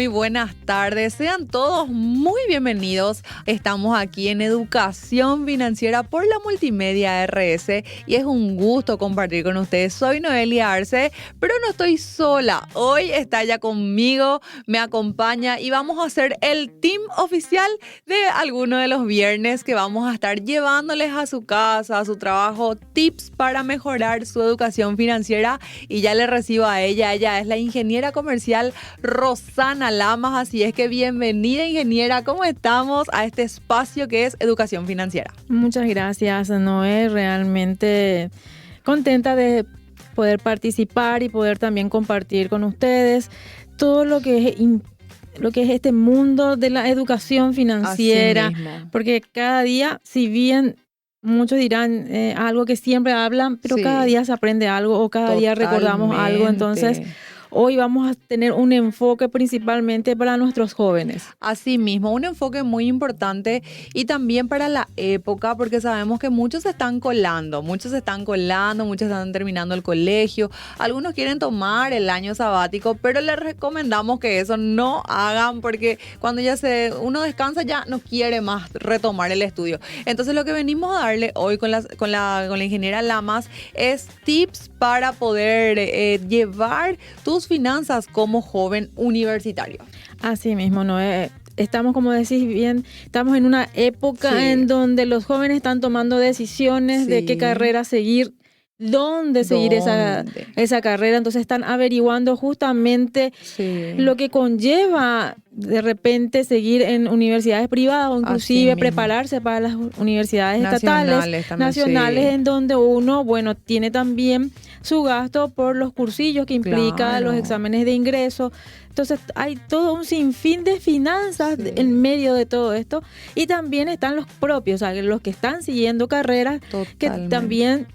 muy buenas tardes. Sean todos muy bienvenidos. Estamos aquí en Educación Financiera por la Multimedia RS y es un gusto compartir con ustedes. Soy Noelia Arce, pero no estoy sola. Hoy está ella conmigo, me acompaña y vamos a hacer el team oficial de alguno de los viernes que vamos a estar llevándoles a su casa, a su trabajo, tips para mejorar su educación financiera. Y ya le recibo a ella. Ella es la ingeniera comercial Rosana Lamas, así es que bienvenida, ingeniera. ¿Cómo estamos a este espacio que es Educación Financiera? Muchas gracias, Noé. Realmente contenta de poder participar y poder también compartir con ustedes todo lo que es este mundo de la educación financiera, porque cada día, si bien muchos dirán algo que siempre hablan, pero sí, cada día se aprende algo o cada día recordamos algo. Entonces, hoy vamos a tener un enfoque principalmente para nuestros jóvenes. Así mismo, un enfoque muy importante y también para la época, porque sabemos que muchos están colando, muchos están terminando el colegio, algunos quieren tomar el año sabático, pero les recomendamos que eso no hagan porque cuando uno descansa ya no quiere más retomar el estudio. Entonces lo que venimos a darle hoy con la ingeniera Lamas es tips para poder llevar tus finanzas como joven universitario. Así mismo, Noé. Estamos, como decís bien, estamos en una época en donde los jóvenes están tomando decisiones de qué carrera seguir, dónde seguir esa carrera. Entonces están averiguando justamente lo que conlleva de repente seguir en universidades privadas o inclusive prepararse para las universidades nacionales en donde uno, tiene también su gasto por los cursillos que implica los exámenes de ingreso. Entonces hay todo un sinfín de finanzas en medio de todo esto y también están los propios, o sea, los que están siguiendo carreras que también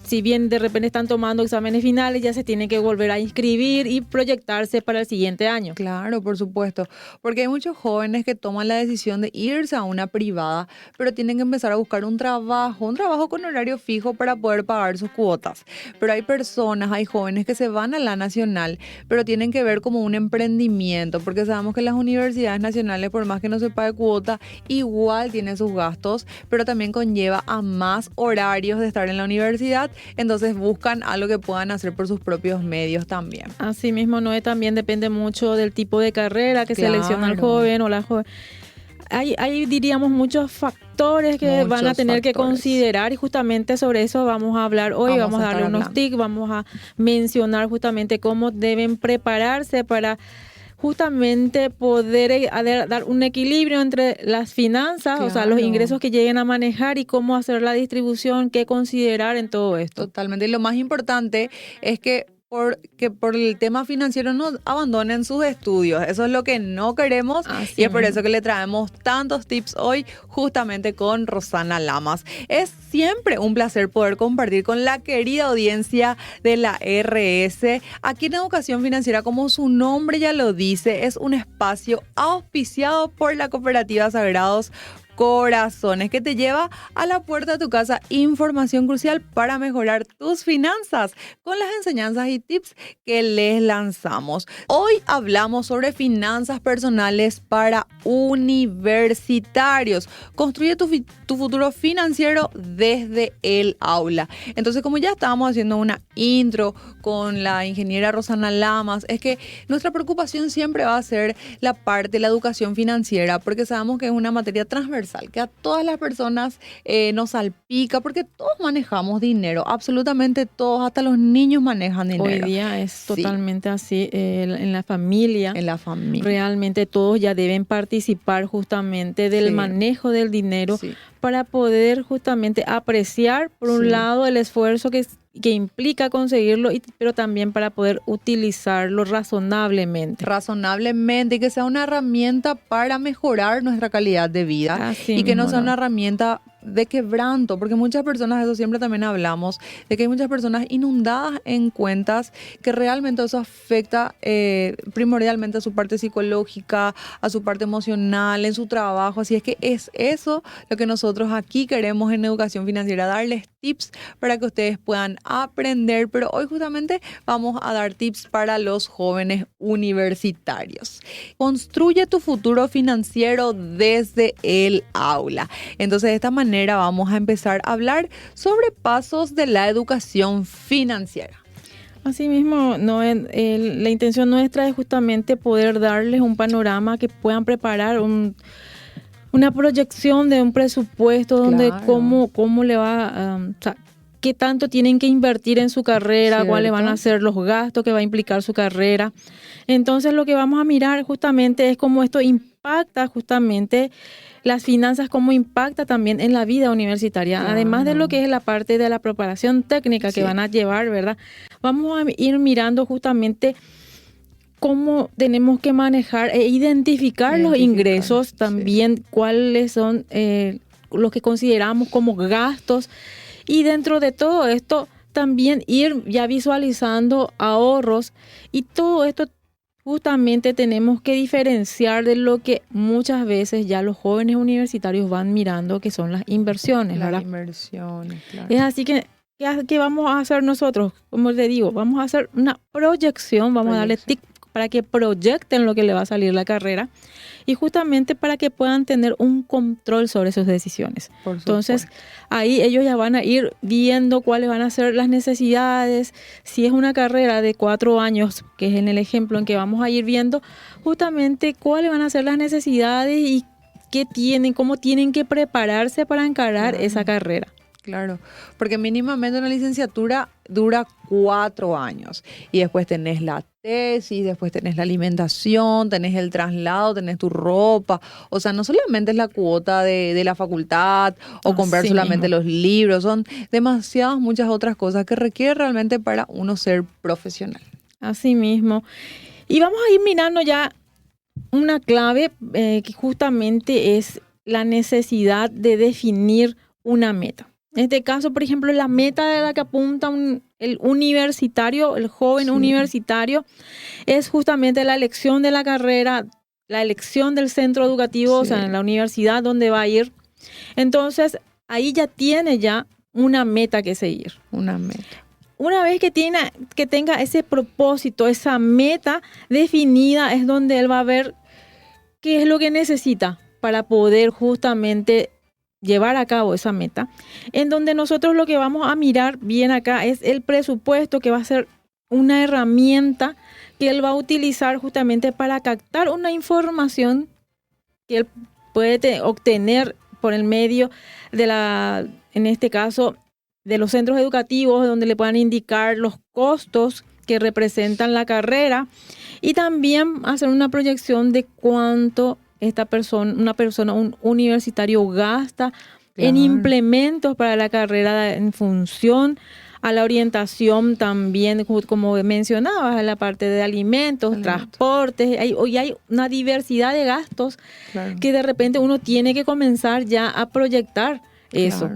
si bien de repente están tomando exámenes finales, ya se tienen que volver a inscribir y proyectarse para el siguiente año. Claro, por supuesto, porque hay muchos jóvenes que toman la decisión de irse a una privada, pero tienen que empezar a buscar un trabajo con horario fijo para poder pagar sus cuotas. Pero hay jóvenes que se van a la nacional, pero tienen que ver como un emprendimiento, porque sabemos que las universidades nacionales, por más que no se pague cuota, igual tienen sus gastos, pero también conlleva a más horarios de estar en la universidad. Entonces buscan algo que puedan hacer por sus propios medios también. Así mismo, Noé, también depende mucho del tipo de carrera que selecciona el joven o la joven. Hay diríamos muchos factores que van a tener que considerar y justamente sobre eso vamos a hablar hoy. Vamos a darle unos tips, vamos a mencionar justamente cómo deben prepararse para justamente poder dar un equilibrio entre las finanzas, o sea, los ingresos que lleguen a manejar y cómo hacer la distribución, qué considerar en todo esto. Totalmente. Y lo más importante es que por el tema financiero no abandonen sus estudios. Eso es lo que no queremos y es por eso que le traemos tantos tips hoy justamente con Rosana Lamas. Es siempre un placer poder compartir con la querida audiencia de la RS. Aquí en Educación Financiera, como su nombre ya lo dice, es un espacio auspiciado por la Cooperativa Sagrados Corazones, que te lleva a la puerta de tu casa información crucial para mejorar tus finanzas con las enseñanzas y tips que les lanzamos. Hoy hablamos sobre finanzas personales para universitarios. Construye tu futuro financiero desde el aula. Entonces, como ya estábamos haciendo una intro con la ingeniera Rosana Lamas, es que nuestra preocupación siempre va a ser la parte de la educación financiera, porque sabemos que es una materia transversal que a todas las personas nos salpica, porque todos manejamos dinero, absolutamente todos, hasta los niños manejan dinero. Hoy día es totalmente así, en la familia. En la familia. Realmente todos ya deben participar justamente del manejo del dinero para poder justamente apreciar, por un lado, el esfuerzo que implica conseguirlo, pero también para poder utilizarlo razonablemente. Y que sea una herramienta para mejorar nuestra calidad de vida. Y que no sea una herramienta de quebranto, porque muchas personas, eso siempre también hablamos, de que hay muchas personas inundadas en cuentas que realmente eso afecta primordialmente a su parte psicológica, a su parte emocional, en su trabajo. Así es que es eso lo que nosotros aquí queremos en Educación Financiera, darles tips para que ustedes puedan aprender, pero hoy justamente vamos a dar tips para los jóvenes universitarios. Construye tu futuro financiero desde el aula. Entonces, de esta manera vamos a empezar a hablar sobre pasos de la educación financiera. Asimismo, la intención nuestra es justamente poder darles un panorama que puedan preparar una proyección de un presupuesto donde cómo le va, qué tanto tienen que invertir en su carrera, cuáles van a ser los gastos que va a implicar su carrera. Entonces, lo que vamos a mirar justamente es cómo esto impacta justamente las finanzas, cómo impacta también en la vida universitaria. Además de lo que es la parte de la preparación técnica que van a llevar, ¿verdad? Vamos a ir mirando justamente cómo tenemos que manejar e identificar los ingresos, también cuáles son los que consideramos como gastos. Y dentro de todo esto, también ir ya visualizando ahorros, y todo esto justamente tenemos que diferenciar de lo que muchas veces ya los jóvenes universitarios van mirando, que son las inversiones, ¿verdad? Las inversiones, claro. Es así que, ¿qué vamos a hacer nosotros? Como les digo, vamos a hacer una proyección, vamos a darle tic para que proyecten lo que le va a salir la carrera, y justamente para que puedan tener un control sobre sus decisiones. Entonces, ahí ellos ya van a ir viendo cuáles van a ser las necesidades. Si es una carrera de 4 años, que es en el ejemplo en que vamos a ir viendo justamente cuáles van a ser las necesidades y cómo tienen que prepararse para encarar esa carrera. Claro, porque mínimamente una licenciatura dura 4 años y después tenés la tesis, después tenés la alimentación, tenés el traslado, tenés tu ropa. O sea, no solamente es la cuota de la facultad o comprar solamente los libros, son demasiadas muchas otras cosas que requiere realmente para uno ser profesional. Así mismo. Y vamos a ir mirando ya una clave que justamente es la necesidad de definir una meta. En este caso, por ejemplo, la meta de la que apunta el universitario, el joven universitario, es justamente la elección de la carrera, la elección del centro educativo, o sea, en la universidad donde va a ir. Entonces, ahí ya tiene una meta que seguir. Una meta. Una vez que tenga ese propósito, esa meta definida, es donde él va a ver qué es lo que necesita para poder justamente llevar a cabo esa meta, en donde nosotros lo que vamos a mirar bien acá es el presupuesto, que va a ser una herramienta que él va a utilizar justamente para captar una información que él puede obtener por el medio en este caso, de los centros educativos, donde le puedan indicar los costos que representan la carrera, y también hacer una proyección de cuánto un universitario gasta en implementos para la carrera en función a la orientación también, como mencionabas, en la parte de alimentos, transportes. Hay una diversidad de gastos que de repente uno tiene que comenzar ya a proyectar eso.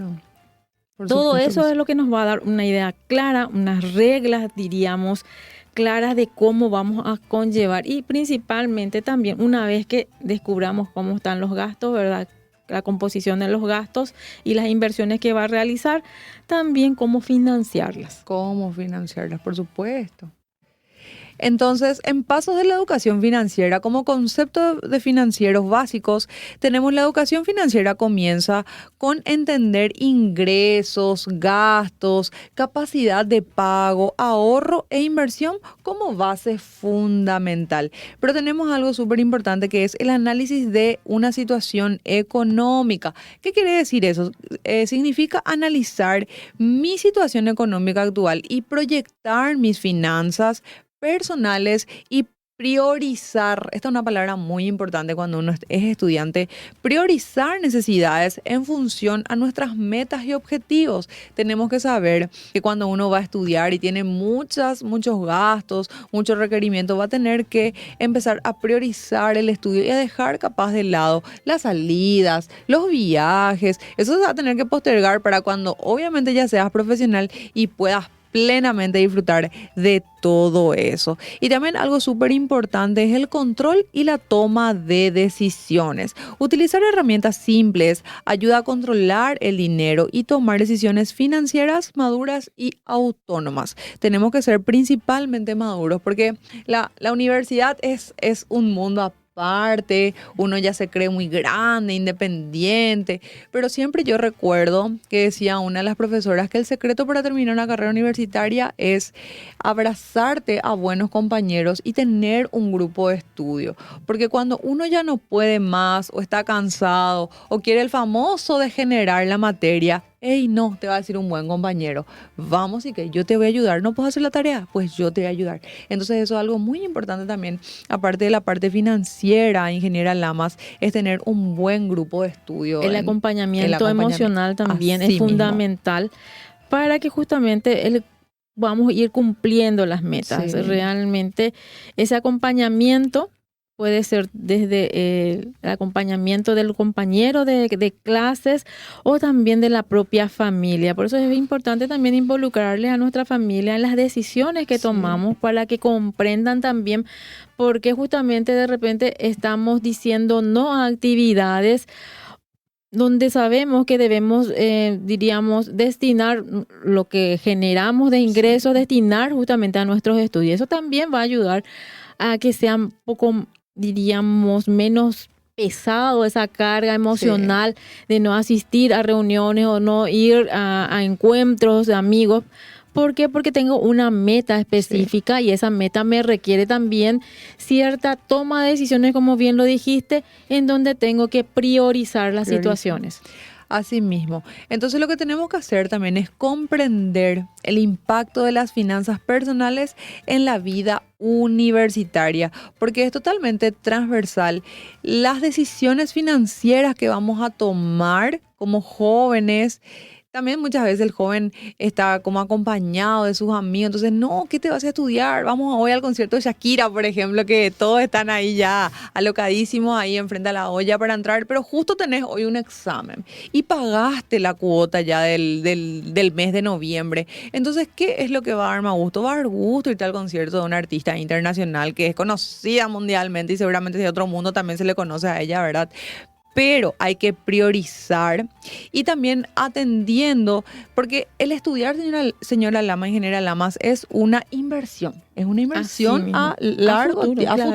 Todo eso es lo que nos va a dar una idea clara, unas reglas, diríamos, claras de cómo vamos a conllevar, y principalmente también una vez que descubramos cómo están los gastos, ¿verdad? La composición de los gastos y las inversiones que va a realizar, también cómo financiarlas. Cómo financiarlas, por supuesto. Entonces, en Pasos de la Educación Financiera, como concepto de financieros básicos, tenemos la educación financiera comienza con entender ingresos, gastos, capacidad de pago, ahorro e inversión como base fundamental. Pero tenemos algo súper importante, que es el análisis de una situación económica. ¿Qué quiere decir eso? Significa analizar mi situación económica actual y proyectar mis finanzas personales y priorizar. Esta es una palabra muy importante cuando uno es estudiante. Priorizar necesidades en función a nuestras metas y objetivos. Tenemos que saber que cuando uno va a estudiar y tiene muchos gastos, muchos requerimientos, va a tener que empezar a priorizar el estudio y a dejar capaz de lado las salidas, los viajes. Eso se va a tener que postergar para cuando obviamente ya seas profesional y puedas plenamente disfrutar de todo eso. Y también algo súper importante es el control y la toma de decisiones. Utilizar herramientas simples ayuda a controlar el dinero y tomar decisiones financieras maduras y autónomas. Tenemos que ser principalmente maduros porque la universidad es un mundo aparte, uno ya se cree muy grande, independiente, pero siempre yo recuerdo que decía una de las profesoras que el secreto para terminar una carrera universitaria es abrazarte a buenos compañeros y tener un grupo de estudio, porque cuando uno ya no puede más o está cansado o quiere el famoso degenerar la materia, hey, no, te va a decir un buen compañero, vamos y que yo te voy a ayudar, ¿no puedo hacer la tarea? Pues yo te voy a ayudar. Entonces eso es algo muy importante también, aparte de la parte financiera, ingeniera Lamas, es tener un buen grupo de estudio. El acompañamiento emocional también es fundamental para que justamente vamos a ir cumpliendo las metas. Sí. Realmente ese acompañamiento puede ser desde el acompañamiento del compañero de clases o también de la propia familia. Por eso es importante también involucrarle a nuestra familia en las decisiones que tomamos para que comprendan también por qué justamente de repente estamos diciendo no a actividades donde sabemos que debemos, diríamos, destinar lo que generamos de ingresos, destinar justamente a nuestros estudios. Eso también va a ayudar a que sean un poco, diríamos, menos pesado esa carga emocional de no asistir a reuniones o no ir a encuentros de amigos. ¿Por qué? Porque tengo una meta específica y esa meta me requiere también cierta toma de decisiones, como bien lo dijiste, en donde tengo que priorizar las situaciones. Así mismo. Entonces lo que tenemos que hacer también es comprender el impacto de las finanzas personales en la vida universitaria, porque es totalmente transversal. Las decisiones financieras que vamos a tomar como jóvenes, también muchas veces el joven está como acompañado de sus amigos, entonces, no, ¿qué te vas a estudiar? Vamos hoy al concierto de Shakira, por ejemplo, que todos están ahí ya alocadísimos ahí enfrente a la olla para entrar, pero justo tenés hoy un examen y pagaste la cuota ya del mes de noviembre. Entonces, ¿qué es lo que va a dar más gusto? Va a dar gusto irte al concierto de una artista internacional que es conocida mundialmente y seguramente de otro mundo también se le conoce a ella, ¿verdad? Pero hay que priorizar y también atendiendo, porque el estudiar, señora Lama, ingeniera Lamas, es una inversión. Es una inversión a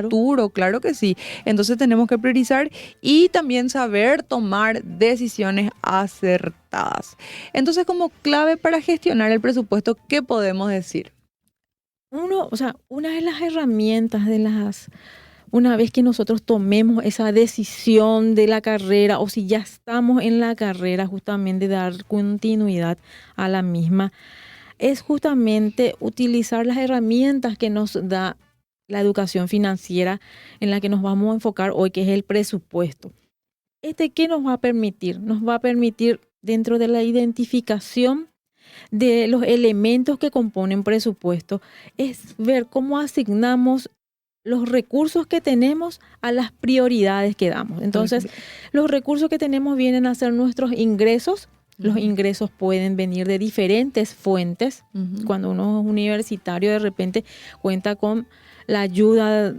futuro, claro que sí. Entonces tenemos que priorizar y también saber tomar decisiones acertadas. Entonces, como clave para gestionar el presupuesto, ¿qué podemos decir? Una de las herramientas una vez que nosotros tomemos esa decisión de la carrera o si ya estamos en la carrera, justamente dar continuidad a la misma, es justamente utilizar las herramientas que nos da la educación financiera en la que nos vamos a enfocar hoy, que es el presupuesto. ¿Qué nos va a permitir? Nos va a permitir, dentro de la identificación de los elementos que componen presupuesto, es ver cómo asignamos los recursos que tenemos a las prioridades que damos. Entonces, los recursos que tenemos vienen a ser nuestros ingresos. Los ingresos pueden venir de diferentes fuentes. Cuando uno es universitario, de repente cuenta con la ayuda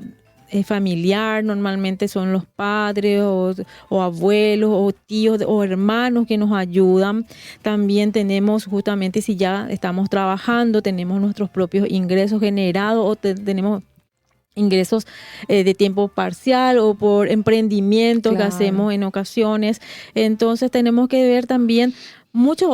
familiar, normalmente son los padres o abuelos o tíos o hermanos que nos ayudan. También tenemos, justamente si ya estamos trabajando, tenemos nuestros propios ingresos generados o tenemos ingresos de tiempo parcial o por emprendimientos que hacemos en ocasiones. Entonces tenemos que ver también muchos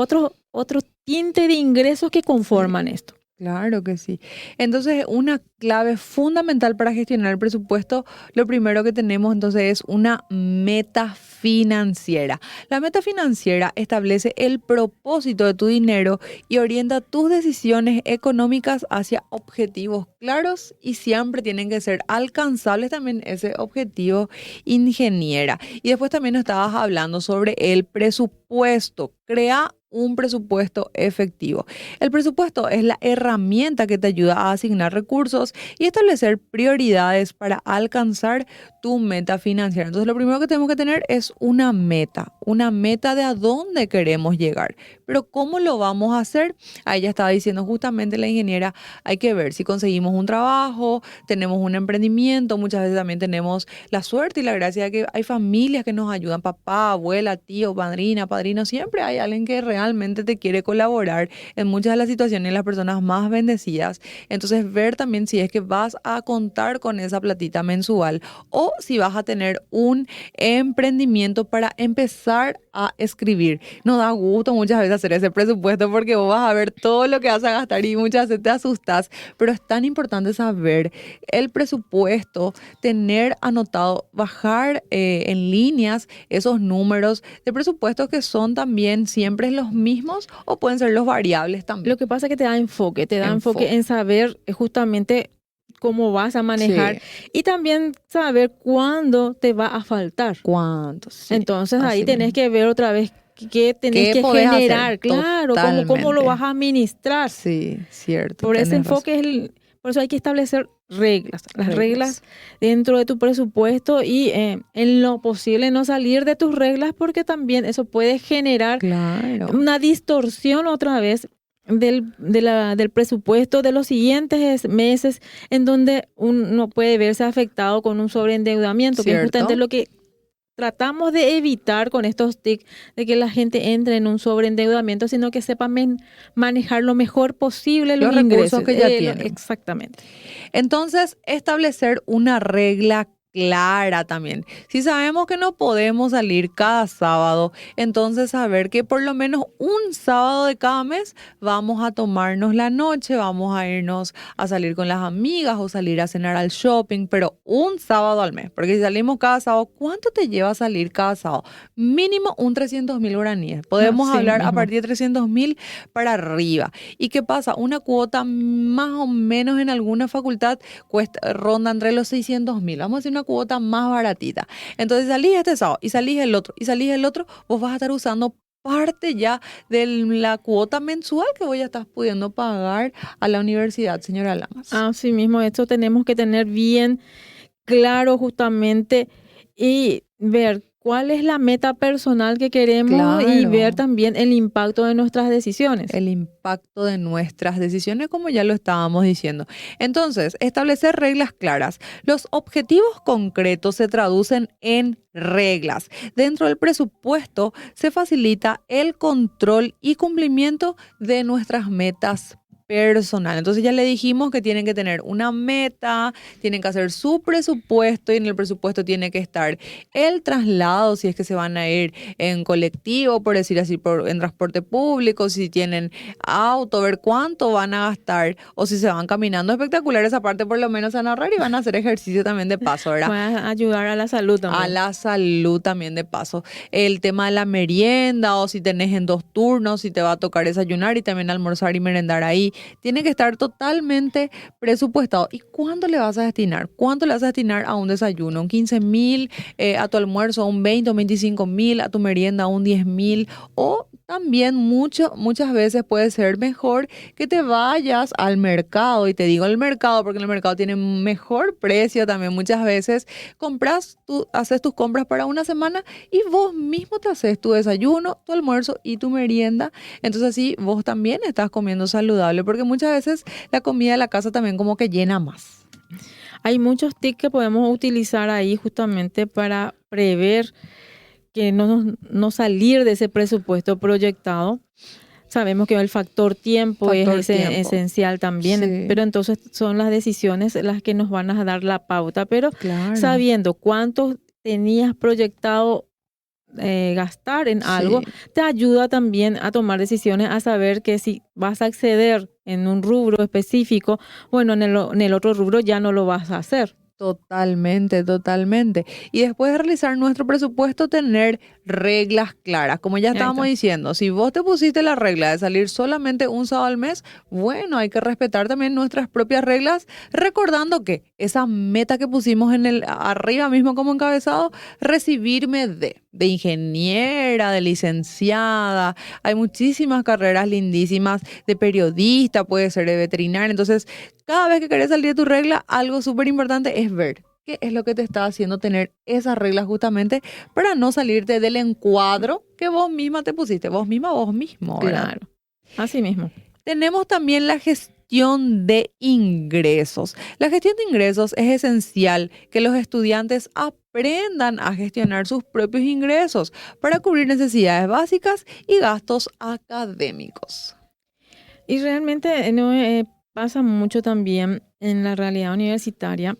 otros tintes de ingresos que conforman esto. Claro que sí. Entonces, una clave fundamental para gestionar el presupuesto, lo primero que tenemos entonces es una meta financiera. La meta financiera establece el propósito de tu dinero y orienta tus decisiones económicas hacia objetivos claros y siempre tienen que ser alcanzables también ese objetivo, ingeniera. Y después también nos estabas hablando sobre el presupuesto presupuesto. Crea un presupuesto efectivo. El presupuesto es la herramienta que te ayuda a asignar recursos y establecer prioridades para alcanzar tu meta financiera. Entonces, lo primero que tenemos que tener es una meta de a dónde queremos llegar. Pero ¿cómo lo vamos a hacer? Ahí ya estaba diciendo justamente la ingeniera, hay que ver si conseguimos un trabajo, tenemos un emprendimiento, muchas veces también tenemos la suerte y la gracia de que hay familias que nos ayudan, papá, abuela, tío, madrina, padrino, siempre hay alguien que realmente te quiere colaborar en muchas de las situaciones, las personas más bendecidas. Entonces, ver también si es que vas a contar con esa platita mensual o si vas a tener un emprendimiento para empezar a escribir. Nos da gusto muchas veces hacer ese presupuesto porque vos vas a ver todo lo que vas a gastar y muchas veces te asustas, pero es tan importante saber el presupuesto, tener anotado, bajar en líneas esos números de presupuestos que son también siempre los mismos o pueden ser los variables también. Lo que pasa es que te da enfoque en saber justamente cómo vas a manejar y también saber cuándo te va a faltar. ¿Cuánto? Sí. Entonces ahí tenés que ver otra vez qué tenés que generar, claro, cómo lo vas a administrar. Sí, cierto. Por ese enfoque por eso hay que establecer reglas, las reglas dentro de tu presupuesto y en lo posible no salir de tus reglas porque también eso puede generar una distorsión otra vez del presupuesto de los siguientes meses en donde uno puede verse afectado con un sobreendeudamiento, que es justamente lo que tratamos de evitar con estos tics de que la gente entre en un sobreendeudamiento, sino que sepa manejar lo mejor posible los recursos que ya tienen. Exactamente. Entonces, establecer una regla clara también. Si sabemos que no podemos salir cada sábado, entonces saber que por lo menos un sábado de cada mes vamos a tomarnos la noche, vamos a irnos a salir con las amigas o salir a cenar al shopping, pero un sábado al mes. Porque si salimos cada sábado, ¿cuánto te lleva a salir cada sábado? Mínimo un 300.000 guaraníes. Podemos hablar a partir de 300.000 para arriba. ¿Y qué pasa? Una cuota más o menos en alguna facultad ronda entre los 600.000. Vamos a decir una cuota más baratita. Entonces salís este sábado y salís el otro, vos vas a estar usando parte ya de la cuota mensual que vos ya estás pudiendo pagar a la universidad, señora Lamas. Así mismo, esto tenemos que tener bien claro justamente y ver cuál es la meta personal que queremos y ver también el impacto de nuestras decisiones. El impacto de nuestras decisiones, como ya lo estábamos diciendo. Entonces, establecer reglas claras. Los objetivos concretos se traducen en reglas. Dentro del presupuesto se facilita el control y cumplimiento de nuestras metas personal. Entonces ya le dijimos que tienen que tener una meta, tienen que hacer su presupuesto y en el presupuesto tiene que estar el traslado, si es que se van a ir en colectivo, por decir así, en transporte público, si tienen auto, ver cuánto van a gastar o si se van caminando. Espectacular esa parte, por lo menos van a ahorrar y van a hacer ejercicio también de paso, ¿verdad? Va a ayudar a la salud también. A la salud también de paso. El tema de la merienda o si tenés en 2 turnos, si te va a tocar desayunar y también almorzar y merendar ahí. Tiene que estar totalmente presupuestado. ¿Y cuánto le vas a destinar? ¿Cuánto le vas a destinar a un desayuno? ¿Un 15.000? ¿A tu almuerzo? ¿Un 20 o 25.000? ¿A tu merienda? ¿Un 10.000? O también muchas veces puede ser mejor que te vayas al mercado. Y te digo el mercado porque el mercado tiene mejor precio también. Muchas veces haces tus compras para una semana y vos mismo te haces tu desayuno, tu almuerzo y tu merienda. Entonces así vos también estás comiendo saludable porque muchas veces la comida de la casa también como que llena más. Hay muchos tips que podemos utilizar ahí justamente para prever que no salir de ese presupuesto proyectado. Sabemos que el factor tiempo es esencial también, pero entonces son las decisiones las que nos van a dar la pauta. Pero sabiendo cuánto tenías proyectado gastar en algo, te ayuda también a tomar decisiones, a saber que si vas a acceder en un rubro específico, bueno, en el otro rubro ya no lo vas a hacer. Totalmente. Y después de realizar nuestro presupuesto, tener reglas claras. Como ya estábamos diciendo, si vos te pusiste la regla de salir solamente un sábado al mes, bueno, hay que respetar también nuestras propias reglas, recordando que esa meta que pusimos arriba mismo como encabezado, recibirme de ingeniera, de licenciada. Hay muchísimas carreras lindísimas, de periodista, puede ser de veterinaria. Entonces, cada vez que querés salir de tu regla, algo súper importante es ver qué es lo que te está haciendo tener esas reglas justamente para no salirte del encuadro que vos misma te pusiste, vos misma, vos mismo, ¿verdad? Claro, así mismo. Tenemos también la gestión de ingresos. La gestión de ingresos es esencial que los estudiantes aprendan a gestionar sus propios ingresos para cubrir necesidades básicas y gastos académicos. Y realmente no pasa mucho también en la realidad universitaria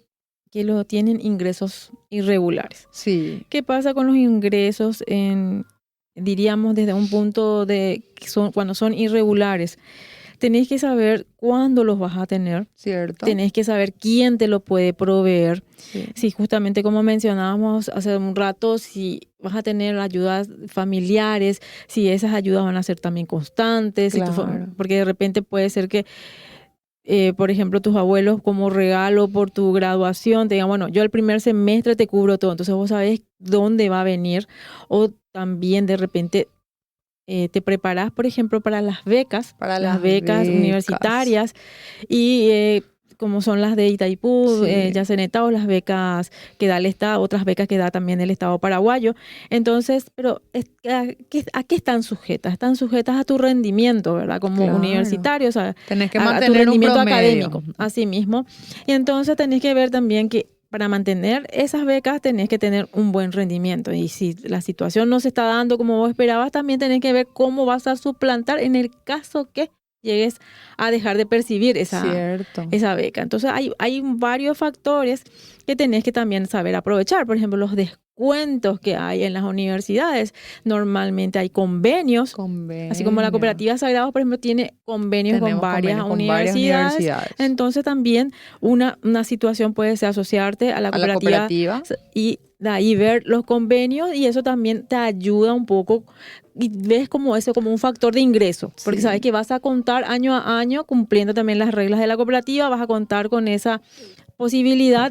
que tienen ingresos irregulares. Sí. ¿Qué pasa con los ingresos diríamos desde un punto de cuando son irregulares? Tenés que saber cuándo los vas a tener. Cierto. Tenés que saber quién te lo puede proveer. Sí. Si justamente como mencionábamos hace un rato, si vas a tener ayudas familiares, si esas ayudas van a ser también constantes. Claro. Porque de repente puede ser que, por ejemplo, tus abuelos como regalo por tu graduación te digan, bueno, yo el primer semestre te cubro todo. Entonces vos sabés dónde va a venir. O también de repente te preparas, por ejemplo, para las becas, las becas universitarias y como son las de Itaipú, sí. Yaceneta, o las becas que da el Estado, otras becas que da también el Estado paraguayo. Entonces, pero ¿a qué están sujetas? Están sujetas a tu rendimiento, ¿verdad? Como universitario, o sea, tenés que mantener tu rendimiento académico, así mismo. Y entonces tenés que ver también que para mantener esas becas tenés que tener un buen rendimiento. Y si la situación no se está dando como vos esperabas, también tenés que ver cómo vas a suplantar en el caso que llegues a dejar de percibir esa beca. Entonces hay varios factores que tenés que también saber aprovechar. Por ejemplo, los descuentos que hay en las universidades. Normalmente hay convenios. Así como la Cooperativa Sagrados, por ejemplo, tiene convenios con varias universidades. Entonces también una situación puede ser asociarte a la cooperativa y de ahí ver los convenios, y eso también te ayuda un poco y ves como eso como un factor de ingreso, porque sabes que vas a contar año a año cumpliendo también las reglas de la cooperativa, vas a contar con esa posibilidad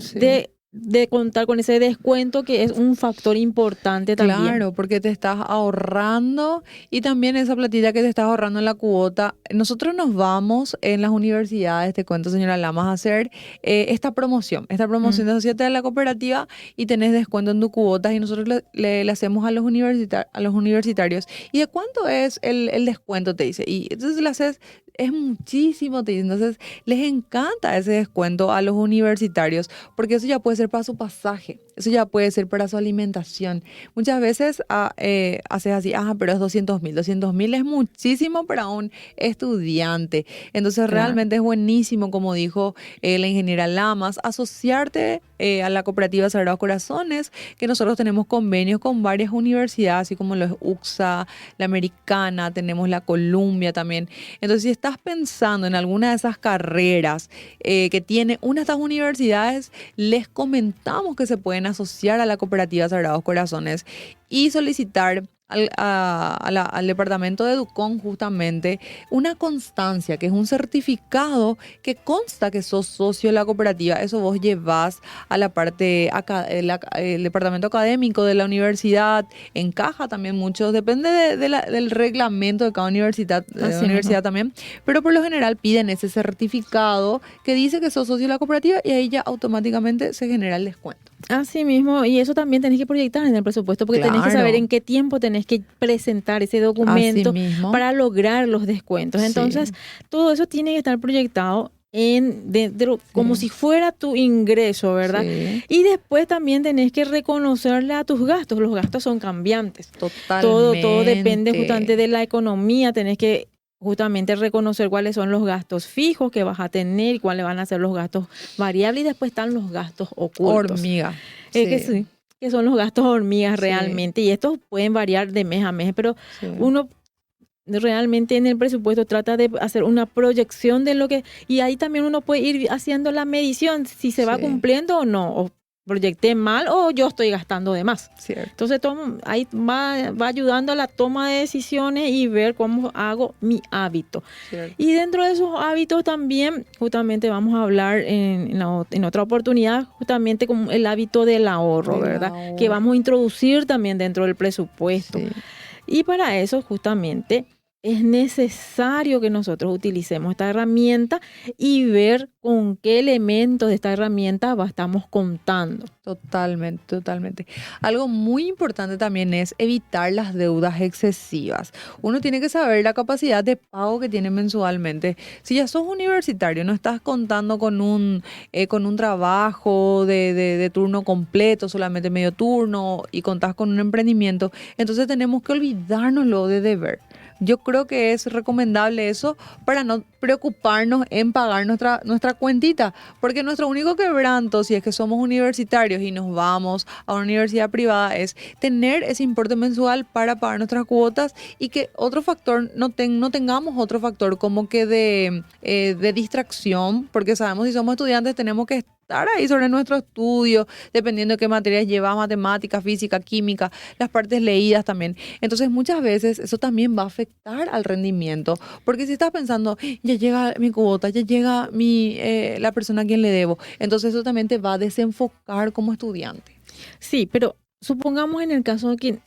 de contar con ese descuento, que es un factor importante también. Claro, porque te estás ahorrando, y también esa platita que te estás ahorrando en la cuota. Nosotros nos vamos en las universidades, te cuento, señora Lamas, a hacer esta promoción de asociate a la cooperativa y tenés descuento en tu cuotas, y nosotros le hacemos a los universitarios. ¿Y de cuánto es el descuento? Te dice. Y entonces le haces, es muchísimo, te dice. Entonces les encanta ese descuento a los universitarios, porque eso ya puede ser para su pasaje, eso ya puede ser para su alimentación. Muchas veces haces así, pero es 200.000 es muchísimo para un estudiante. Entonces realmente es buenísimo, como dijo la ingeniera Lamas, asociarte a la cooperativa Sagrados Corazones, que nosotros tenemos convenios con varias universidades, así como los UCSA, la Americana, tenemos la Columbia también. Entonces, si estás pensando en alguna de esas carreras que tiene una de estas universidades, les comentamos que se pueden asociar a la cooperativa Sagrados Corazones y solicitar al departamento de Educón justamente una constancia, que es un certificado que consta que sos socio de la cooperativa. Eso vos llevas a la parte el departamento académico de la universidad, encaja también mucho, depende del reglamento de cada universidad, también, pero por lo general piden ese certificado que dice que sos socio de la cooperativa, y ahí ya automáticamente se genera el descuento. Así mismo, y eso también tenés que proyectar en el presupuesto, porque tenés que saber en qué tiempo tenés que presentar ese documento para lograr los descuentos. Entonces, todo eso tiene que estar proyectado dentro, como si fuera tu ingreso, ¿verdad? Sí. Y después también tenés que reconocerle a tus gastos. Los gastos son cambiantes. Totalmente. Todo depende justamente de la economía. Tenés que justamente reconocer cuáles son los gastos fijos que vas a tener y cuáles van a ser los gastos variables, y después están los gastos ocultos. Hormiga. Que son los gastos hormigas realmente, y estos pueden variar de mes a mes, pero uno realmente en el presupuesto trata de hacer una proyección de lo que, y ahí también uno puede ir haciendo la medición si se va cumpliendo o no, proyecté mal o yo estoy gastando de más. Cierto. Entonces ahí va ayudando a la toma de decisiones y ver cómo hago mi hábito. Cierto. Y dentro de esos hábitos también, justamente vamos a hablar en otra oportunidad, justamente como el hábito del ahorro, ¿verdad? Que vamos a introducir también dentro del presupuesto. Sí. Y para eso justamente es necesario que nosotros utilicemos esta herramienta y ver con qué elementos de esta herramienta estamos contando. Totalmente, totalmente. Algo muy importante también es evitar las deudas excesivas. Uno tiene que saber la capacidad de pago que tiene mensualmente. Si ya sos universitario, no estás contando con un trabajo de turno completo, solamente medio turno, y contás con un emprendimiento, entonces tenemos que olvidárnoslo de deber. Yo creo que es recomendable eso para no preocuparnos en pagar nuestra cuentita, porque nuestro único quebranto, si es que somos universitarios y nos vamos a una universidad privada, es tener ese importe mensual para pagar nuestras cuotas y que otro factor, no tengamos otro factor como que de distracción, porque sabemos si somos estudiantes tenemos que estar ahí sobre nuestro estudio, dependiendo de qué materias llevas, matemática, física, química, las partes leídas también. Entonces muchas veces eso también va a afectar al rendimiento, porque si estás pensando, ya llega mi cuota, ya llega la persona a quien le debo, entonces eso también te va a desenfocar como estudiante. Sí, pero supongamos en el caso de que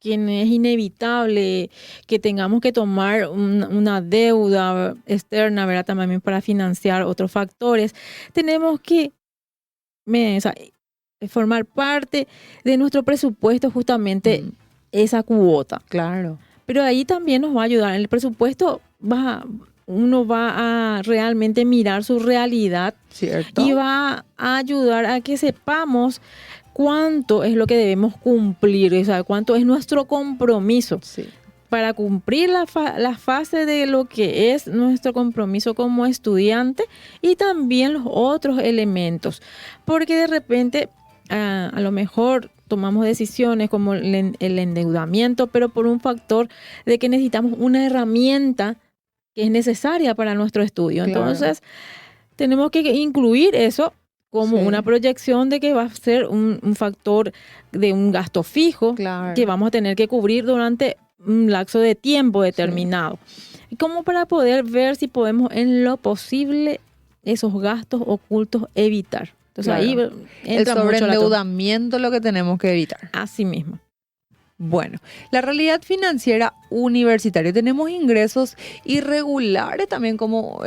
es inevitable que tengamos que tomar una deuda externa, ¿verdad? También para financiar otros factores, tenemos que formar parte de nuestro presupuesto justamente esa cuota. Claro. Pero ahí también nos va a ayudar. En el presupuesto uno va a realmente mirar su realidad. Cierto. Y va a ayudar a que sepamos cuánto es lo que debemos cumplir, o sea, cuánto es nuestro compromiso. Sí. Para cumplir la fase de lo que es nuestro compromiso como estudiante y también los otros elementos. Porque de repente, a lo mejor tomamos decisiones como el endeudamiento, pero por un factor de que necesitamos una herramienta que es necesaria para nuestro estudio. Claro. Entonces, tenemos que incluir eso como una proyección de que va a ser un factor de un gasto fijo que vamos a tener que cubrir durante un lapso de tiempo determinado. Sí. Como para poder ver si podemos en lo posible esos gastos ocultos evitar. Entonces ahí entra el sobreendeudamiento, lo que tenemos que evitar. Así mismo. Bueno, la realidad financiera universitaria. Tenemos ingresos irregulares también, como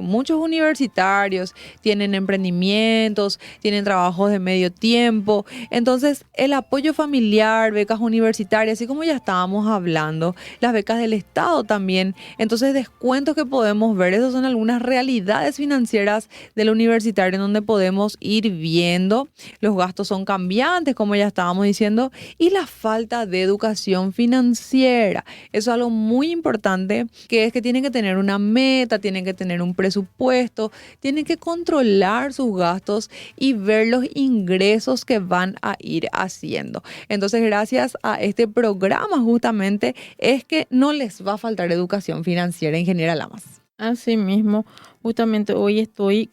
muchos universitarios tienen emprendimientos, tienen trabajos de medio tiempo. Entonces, el apoyo familiar, becas universitarias, así como ya estábamos hablando, las becas del Estado también. Entonces, descuentos que podemos ver, esas son algunas realidades financieras del universitario en donde podemos ir viendo. Los gastos son cambiantes, como ya estábamos diciendo, y la falta de educación financiera. Eso es algo muy importante, que es que tienen que tener una meta, tienen que tener un presupuesto, tienen que controlar sus gastos y ver los ingresos que van a ir haciendo. Entonces, gracias a este programa justamente es que no les va a faltar educación financiera, ingeniera Lamas. Así mismo, justamente hoy estoy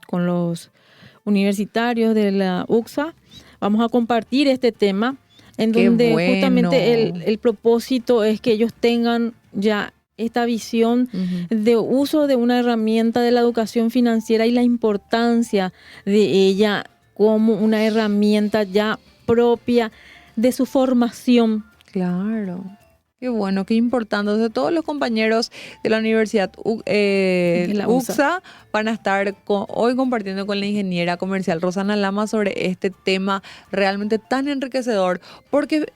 con los universitarios de la UCSA. Vamos a compartir este tema en donde justamente el propósito es que ellos tengan ya esta visión de uso de una herramienta de la educación financiera y la importancia de ella como una herramienta ya propia de su formación. Claro. Qué bueno, qué importante. Entonces, todos los compañeros de la Universidad UCSA van a estar hoy compartiendo con la ingeniera comercial Rosana Lamas sobre este tema realmente tan enriquecedor, porque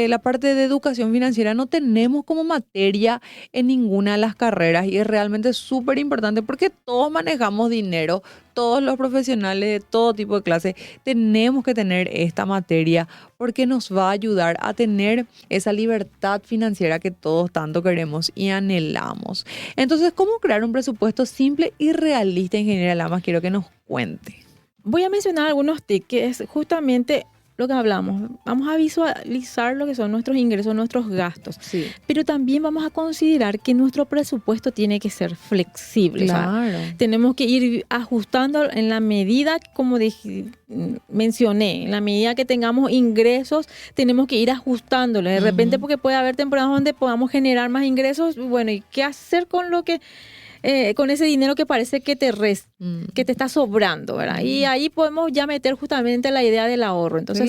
la parte de educación financiera no tenemos como materia en ninguna de las carreras y es realmente súper importante porque todos manejamos dinero, todos los profesionales de todo tipo de clase tenemos que tener esta materia porque nos va a ayudar a tener esa libertad financiera que todos tanto queremos y anhelamos. Entonces, ¿cómo crear un presupuesto simple y realista, ingeniera Lamas? Quiero que nos cuente. Voy a mencionar algunos tips que es justamente lo que hablamos, vamos a visualizar lo que son nuestros ingresos, nuestros gastos. Sí. Pero también vamos a considerar que nuestro presupuesto tiene que ser flexible. Claro. O sea, tenemos que ir ajustando en la medida, como mencioné, en la medida que tengamos ingresos, tenemos que ir ajustándolo. De repente, porque puede haber temporadas donde podamos generar más ingresos, bueno, ¿y qué hacer con lo que con ese dinero que parece que te está sobrando, ¿verdad? Y ahí podemos ya meter justamente la idea del ahorro. Entonces,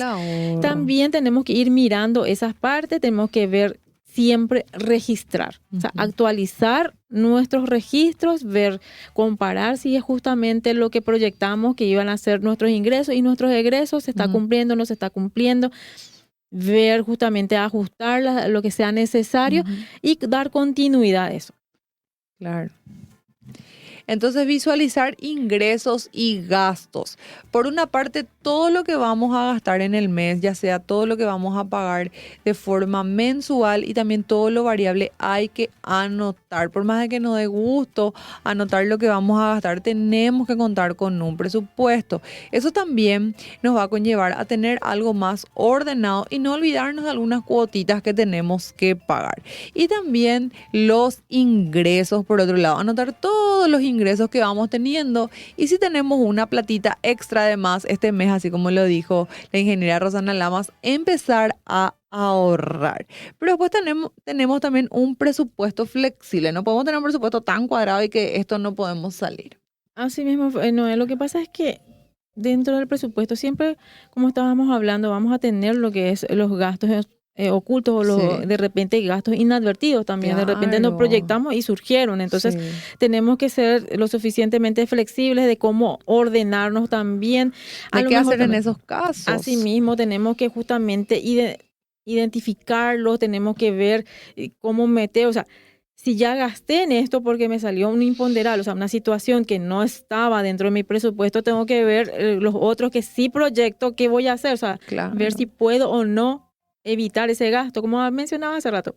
también tenemos que ir mirando esas partes, tenemos que ver siempre registrar, o sea, actualizar nuestros registros, ver, comparar si es justamente lo que proyectamos que iban a ser nuestros ingresos y nuestros egresos, se está cumpliendo, no se está cumpliendo, ver justamente ajustar lo que sea necesario y dar continuidad a eso. Claro. Entonces, visualizar ingresos y gastos. Por una parte, todo lo que vamos a gastar en el mes, ya sea todo lo que vamos a pagar de forma mensual y también todo lo variable, hay que anotar. Por más de que nos dé gusto anotar lo que vamos a gastar, tenemos que contar con un presupuesto. Eso también nos va a conllevar a tener algo más ordenado y no olvidarnos de algunas cuotitas que tenemos que pagar. Y también los ingresos, por otro lado, anotar todos los ingresos que vamos teniendo, y si tenemos una platita extra de más este mes, así como lo dijo la ingeniera Rosana Lamas, empezar a ahorrar. Pero después tenemos también un presupuesto flexible. No podemos tener un presupuesto tan cuadrado y que esto no podemos salir. Así mismo, Noé, lo que pasa es que dentro del presupuesto siempre, como estábamos hablando, vamos a tener lo que es los gastos ocultos o de repente gastos inadvertidos también. Claro. De repente nos proyectamos y surgieron. Entonces tenemos que ser lo suficientemente flexibles de cómo ordenarnos también. ¿De qué hacer en esos casos? Así mismo tenemos que justamente identificarlo, tenemos que ver cómo meter, o sea, si ya gasté en esto porque me salió un imponderable, o sea, una situación que no estaba dentro de mi presupuesto, tengo que ver los otros que sí proyecto, qué voy a hacer, o sea, ver si puedo o no evitar ese gasto. Como mencionaba hace rato,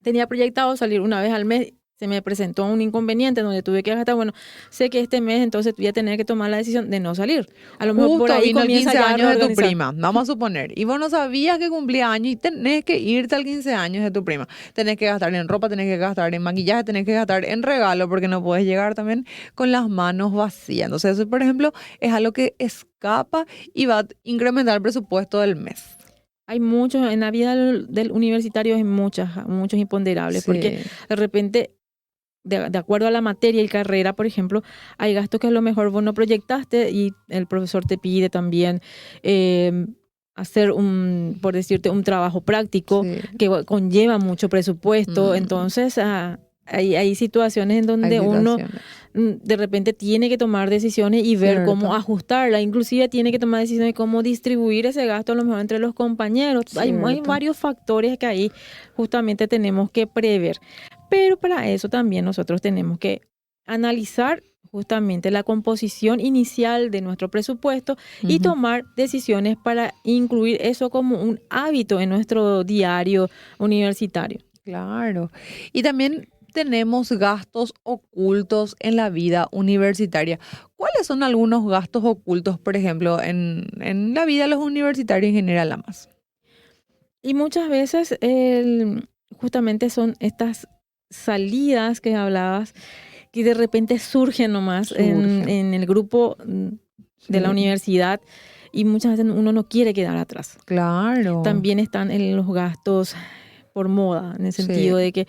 tenía proyectado salir una vez al mes, se me presentó un inconveniente donde tuve que gastar, bueno, sé que este mes entonces voy a tener que tomar la decisión de no salir. A lo mejor por ahí comienza el 15 ya años de tu prima, vamos a suponer, y vos no sabías que cumplía años y tenés que irte al 15 años de tu prima. Tenés que gastar en ropa, tenés que gastar en maquillaje, tenés que gastar en regalo, porque no puedes llegar también con las manos vacías. Entonces, eso, por ejemplo, es algo que escapa y va a incrementar el presupuesto del mes. Hay muchos, en la vida del universitario hay muchos imponderables, porque de repente, de acuerdo a la materia y carrera, por ejemplo, hay gastos que a lo mejor vos no proyectaste y el profesor te pide también hacer por decirte, un trabajo práctico que conlleva mucho presupuesto. Entonces, hay situaciones en donde uno de repente tiene que tomar decisiones y ver cómo ajustarla. Inclusive tiene que tomar decisiones de cómo distribuir ese gasto a lo mejor entre los compañeros. Hay varios factores que ahí justamente tenemos que prever. Pero para eso también nosotros tenemos que analizar justamente la composición inicial de nuestro presupuesto y tomar decisiones para incluir eso como un hábito en nuestro diario universitario. Claro. Y también tenemos gastos ocultos en la vida universitaria. ¿Cuáles son algunos gastos ocultos, por ejemplo, en la vida de los universitarios en general, Lamas? Y muchas veces justamente son estas salidas que hablabas que de repente surgen nomás en el grupo de la universidad y muchas veces uno no quiere quedar atrás. Claro. También están en los gastos por moda, en el sentido de que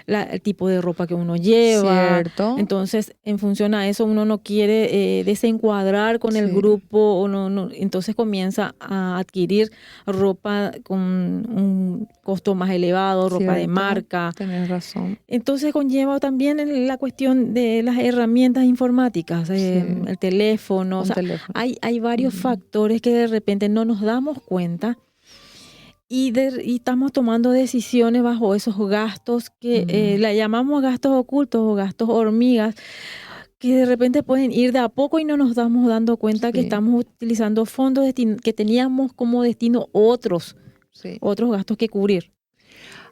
el tipo de ropa que uno lleva. Cierto. Entonces, en función a eso, uno no quiere desencuadrar con el grupo, o no, entonces comienza a adquirir ropa con un costo más elevado, ropa de marca. Tienes razón. Entonces conlleva también la cuestión de las herramientas informáticas, el teléfono. Hay varios factores que de repente no nos damos cuenta. Y estamos tomando decisiones bajo esos gastos que la llamamos gastos ocultos o gastos hormigas, que de repente pueden ir de a poco y no nos estamos dando cuenta que estamos utilizando fondos que teníamos como destino otros gastos que cubrir.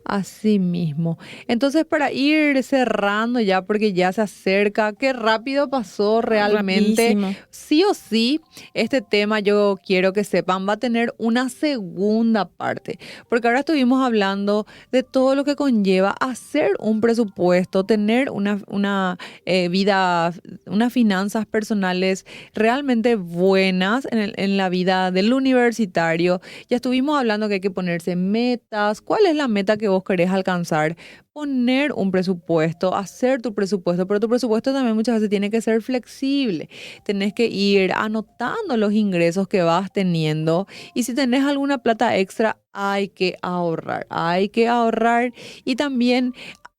Así mismo. Entonces, para ir cerrando ya, porque ya se acerca, qué rápido pasó realmente. Rapidísimo. Sí o sí, este tema yo quiero que sepan, va a tener una segunda parte, porque ahora estuvimos hablando de todo lo que conlleva hacer un presupuesto, tener una vida, unas finanzas personales realmente buenas en la vida del universitario. Ya estuvimos hablando que hay que ponerse metas. ¿Cuál es la meta que vos querés alcanzar? Poner un presupuesto, hacer tu presupuesto, pero tu presupuesto también muchas veces tiene que ser flexible. Tenés que ir anotando los ingresos que vas teniendo y si tenés alguna plata extra, hay que ahorrar y también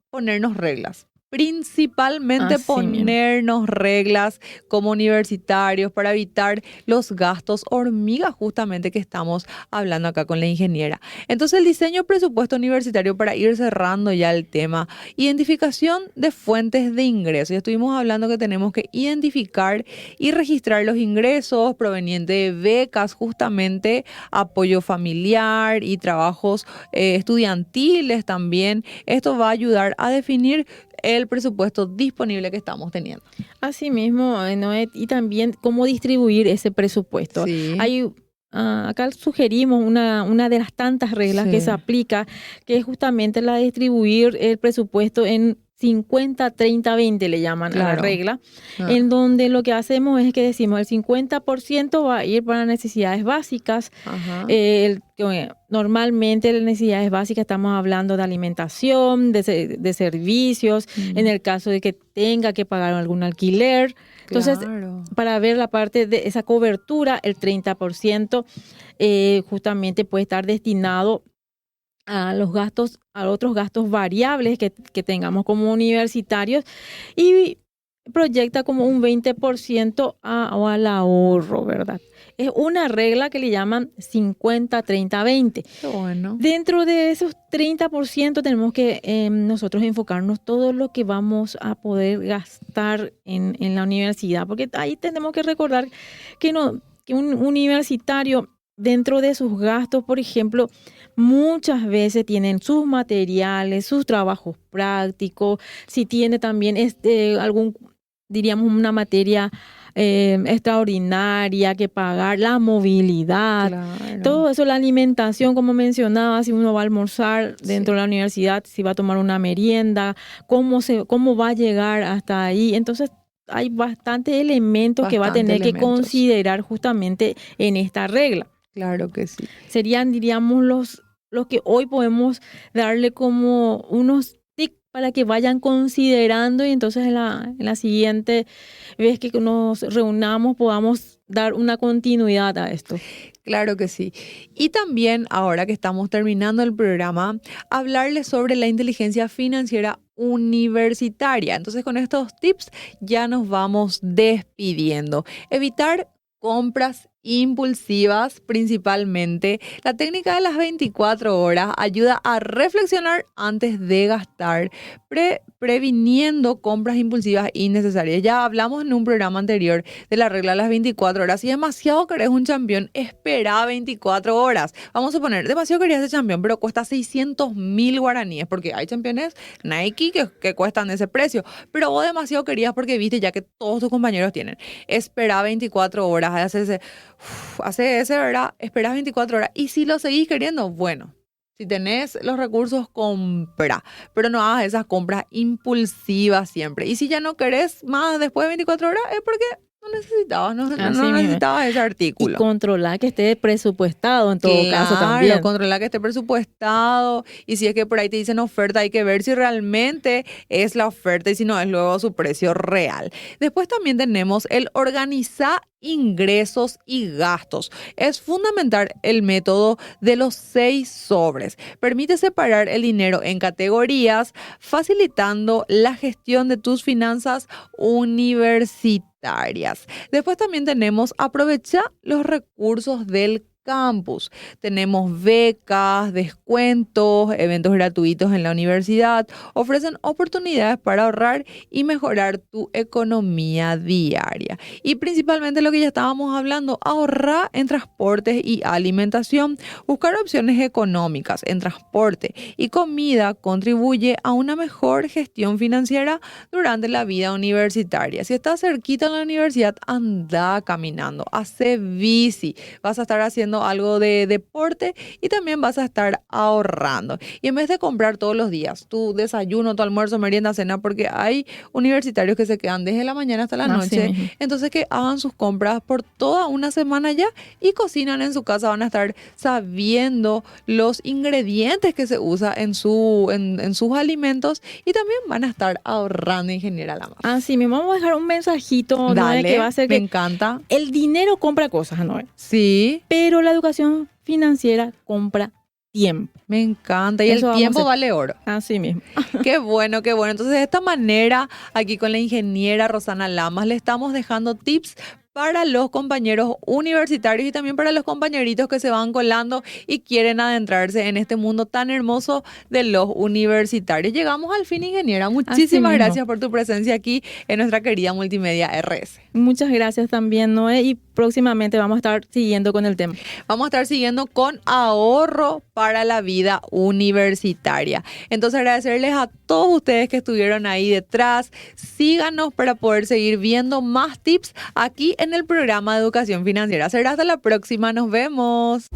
ponernos reglas. Principalmente Así mismo. ponernos reglas como universitarios para evitar los gastos hormiga justamente que estamos hablando acá con la ingeniera. Entonces el diseño de presupuesto universitario para ir cerrando ya el tema. Identificación de fuentes de ingresos. Ya estuvimos hablando que tenemos que identificar y registrar los ingresos provenientes de becas, justamente apoyo familiar y trabajos estudiantiles también. Esto va a ayudar a definir el presupuesto disponible que estamos teniendo. Así mismo, Noé, y también cómo distribuir ese presupuesto. Sí, Hay, acá sugerimos una de las tantas reglas que se sí, aplica, que es justamente la de distribuir el presupuesto en 50-30-20, le llaman a la claro. regla, Ah, en donde lo que hacemos es que decimos el 50% va a ir para necesidades básicas. ajá, Normalmente las necesidades básicas estamos hablando de alimentación, de servicios, en mm, el caso de que tenga que pagar algún alquiler. Entonces, claro. para ver la parte de esa cobertura, el 30% justamente puede estar destinado a los gastos, a otros gastos variables que tengamos como universitarios y proyecta como un 20% al ahorro, ¿verdad? Es una regla que le llaman 50-30-20. Qué bueno. Dentro de esos 30% tenemos que nosotros enfocarnos todo lo que vamos a poder gastar en la universidad, porque ahí tenemos que recordar que, no, que un universitario dentro de sus gastos, por ejemplo, muchas veces tienen sus materiales, sus trabajos prácticos, si tiene también diríamos, una materia extraordinaria que pagar, la movilidad, Claro. todo eso, la alimentación, como mencionaba, si uno va a almorzar dentro Sí, de la universidad, si va a tomar una merienda, cómo va a llegar hasta ahí. Entonces, hay bastantes elementos que va a bastante tener que elementos. considerar justamente en esta regla. Claro que sí. Serían, diríamos, los que hoy podemos darle como unos tips para que vayan considerando y entonces en la siguiente vez que nos reunamos podamos dar una continuidad a esto. Claro que sí. Y también, ahora que estamos terminando el programa, hablarles sobre la inteligencia financiera universitaria. Entonces, con estos tips ya nos vamos despidiendo. Evitar compras impulsivas principalmente. La técnica de las 24 horas ayuda a reflexionar antes de gastar, previniendo compras impulsivas innecesarias. Ya hablamos en un programa anterior de la regla de las 24 horas. Si demasiado querés un champión, espera 24 horas. Vamos a poner, demasiado querías ese champión, pero cuesta 600.000 guaraníes, porque hay championes Nike que cuestan ese precio, pero vos demasiado querías porque viste ya que todos tus compañeros tienen. Espera 24 horas, hace ese, ¿verdad? Esperas 24 horas. Y si lo seguís queriendo, bueno. Si tenés los recursos, compra, pero no hagas esas compras impulsivas siempre. Y si ya no querés más después de 24 horas, es porque no necesitabas, Así no mismo. necesitabas ese Y artículo. controlar que esté presupuestado en todo caso Claro, también. controlar que esté presupuestado y si es que por ahí te dicen oferta, hay que ver si realmente es la oferta y si no es luego su precio real. Después también tenemos el organizar ingresos y gastos. Es fundamental el método de los 6 sobres. Permite separar el dinero en categorías, facilitando la gestión de tus finanzas universitarias. Después también tenemos aprovechar los recursos del campus. Tenemos becas, descuentos, eventos gratuitos en la universidad. Ofrecen oportunidades para ahorrar y mejorar tu economía diaria. Y principalmente lo que ya estábamos hablando, ahorrar en transportes y alimentación. Buscar opciones económicas en transporte y comida contribuye a una mejor gestión financiera durante la vida universitaria. Si estás cerquita en la universidad, anda caminando, hace bici, vas a estar haciendo algo de deporte y también vas a estar ahorrando. Y en vez de comprar todos los días tu desayuno, tu almuerzo, merienda, cena, porque hay universitarios que se quedan desde la mañana hasta la noche, entonces que hagan sus compras por toda una semana ya y cocinan en su casa, van a estar sabiendo los ingredientes que se usa en sus alimentos y también van a estar ahorrando en general. Así mismo, vamos a dejar un mensajito, Dale, Noé, que va a ser me que encanta. El dinero compra cosas, Noé. Sí. Pero la educación financiera compra tiempo. Me encanta. Y Eso el tiempo vale oro. Así mismo. Qué bueno, qué bueno. Entonces, de esta manera, aquí con la ingeniera Rosana Lamas, le estamos dejando tips para los compañeros universitarios y también para los compañeritos que se van colando y quieren adentrarse en este mundo tan hermoso de los universitarios. Llegamos al fin, ingeniera. Muchísimas gracias por tu presencia aquí en nuestra querida Multimedia RS. Muchas gracias también, Noé, y próximamente vamos a estar siguiendo con el tema. Vamos a estar siguiendo con ahorro para la vida universitaria. Entonces, agradecerles a todos ustedes que estuvieron ahí detrás. Síganos para poder seguir viendo más tips aquí en el programa de Educación Financiera. Será hasta la próxima. Nos vemos.